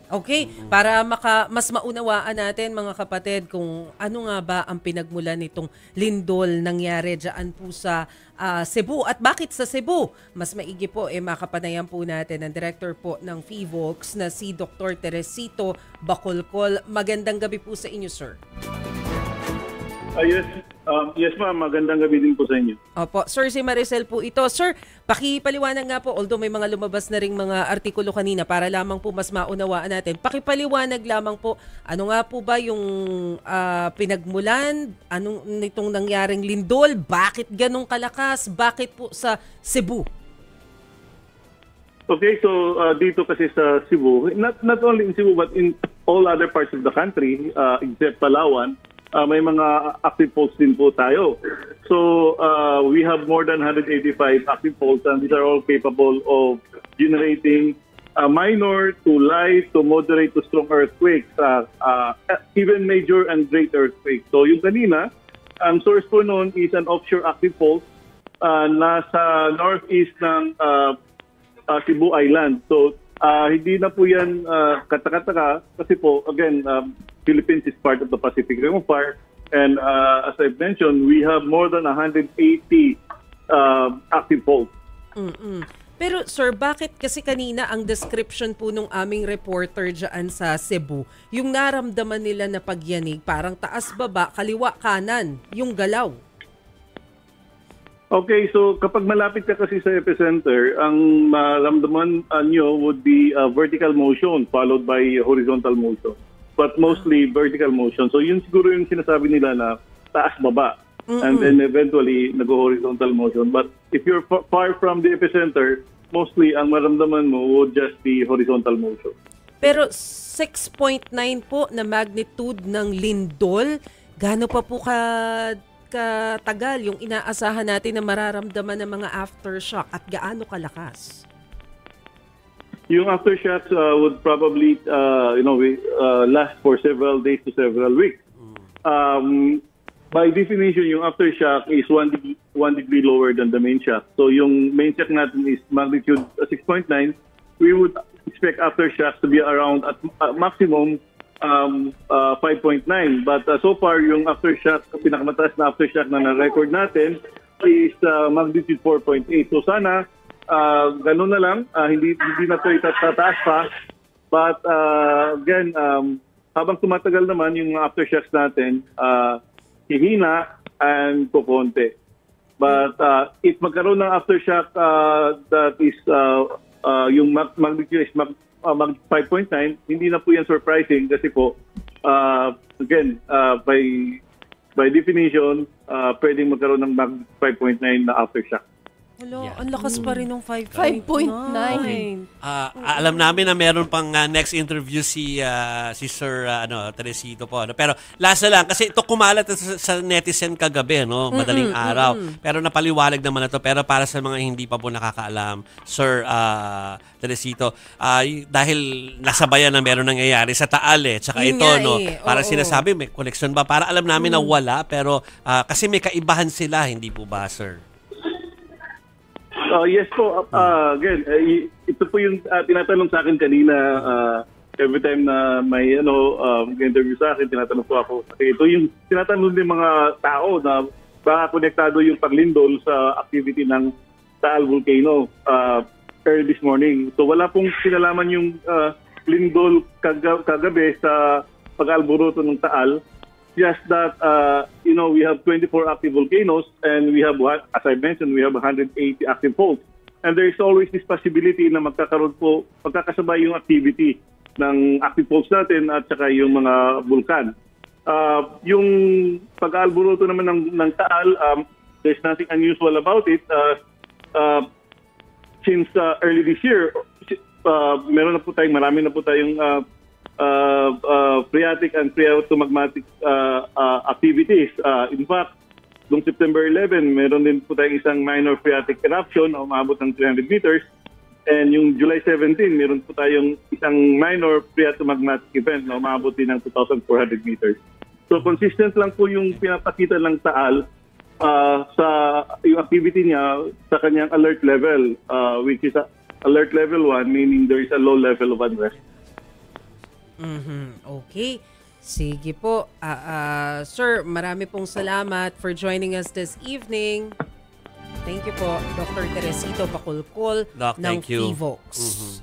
Okay, para mas maunawaan natin mga kapatid kung ano nga ba ang pinagmulan nitong lindol nangyari diyan po sa Cebu at bakit sa Cebu. Mas maigi po makapanayan po natin ang director po ng PHIVOLCS na si Dr. Teresito Bacolcol. Magandang gabi po sa inyo, sir. Yes, yes ma'am, magandang gabi din po sa inyo. Opo, sir, si Maricel po ito. Sir, pakipaliwanag nga po, although may mga lumabas na ring mga artikulo kanina para lamang po mas maunawaan natin. Pakipaliwanag lamang po, ano nga po ba yung pinagmulan, anong nitong nangyaring lindol, bakit ganong kalakas, bakit po sa Cebu? Okay, so dito kasi sa Cebu, not only in Cebu but in all other parts of the country, except Palawan, may mga active faults din po tayo. So we have more than 185 active faults and these are all capable of generating minor to light to moderate to strong earthquakes, even major and great earthquakes. So yung kanina, ang source po noon is an offshore active fault nasa northeast ng Cebu Island. So hindi na po yan katakataka kasi po, again, Philippines is part of the Pacific Ring of Fire. And as I've mentioned, we have more than 180 active faults. Pero sir, bakit kasi kanina ang description po nung aming reporter dyan sa Cebu, yung naramdaman nila na pagyanig, parang taas-baba, kaliwa-kanan, yung galaw? Okay, so kapag malapit ka kasi sa epicenter, ang maramdaman nyo would be vertical motion followed by horizontal motion. But mostly vertical motion. So yun siguro yung sinasabi nila na taas-baba. And then eventually nag-horizontal motion. But if you're far from the epicenter, mostly ang maramdaman mo would just be horizontal motion. Pero 6.9 po na magnitude ng lindol, gaano pa po katagal yung inaasahan natin na mararamdaman ng mga aftershock at gaano kalakas? Yung aftershocks would probably last for several days to several weeks. By definition, yung aftershock is 1 degree lower than the main shock. So yung main shock natin is magnitude 6.9. We would expect aftershocks to be around at maximum 5.9. But so far, yung aftershock, pinakamataas na aftershock na na-record natin is magnitude 4.8. So sana ganun na lang, hindi na ito itataas pa. But again, habang tumatagal naman yung aftershocks natin, hihina and kukonti. But if magkaroon ng aftershock that is yung magnitude is 5.9, hindi na po yan surprising kasi po, again, by definition, pwedeng magkaroon ng magnitude 5.9 na aftershock. Hello, ang lakas pa rin ng 5.9. Alam namin na meron pang next interview si Sir Teresito po. Pero last na lang, kasi ito kumalat sa netizen kagabi, no? Madaling araw. Pero napaliwalag naman na to. Pero para sa mga hindi pa po nakakaalam, Sir Teresito, dahil nasabayan na meron nangyayari sa Taal tsaka ito, no? Para sinasabi, may connection ba? Para alam namin na wala, pero kasi may kaibahan sila, hindi po ba, Sir? Yes po. Again, ito po yung tinatanong sa akin kanina every time na may interview sa akin, tinatanong po ako. Ito yung tinatanong din mga tao na baka konektado yung paglindol sa activity ng Taal Volcano early this morning. So wala pong sinalaman yung lindol kagabi sa pag-alboroto ng Taal. Just that, we have 24 active volcanoes and we have, as I mentioned, we have 180 active faults. And there is always this possibility na magkakasabay yung activity ng active faults natin at saka yung mga vulkan. Yung pag-aalboroto naman ng Taal, there's nothing unusual about it. Since early this year, marami na po tayong phreatic and phreatomagmatic activities. In fact, noong September 11, meron din po tayong isang minor phreatic eruption na umabot ng 300 meters. And yung July 17, meron po tayong isang minor phreatomagmatic event na umabot din ng 2,400 meters. So consistent lang po yung pinapakita ng Taal sa yung activity niya sa kanyang alert level, which is alert level 1, meaning there is a low level of unrest. Okay. Sige po. Sir, marami pong salamat for joining us this evening. Thank you po, Dr. Teresito Bacolcol Doc, ng thank you. Fivox.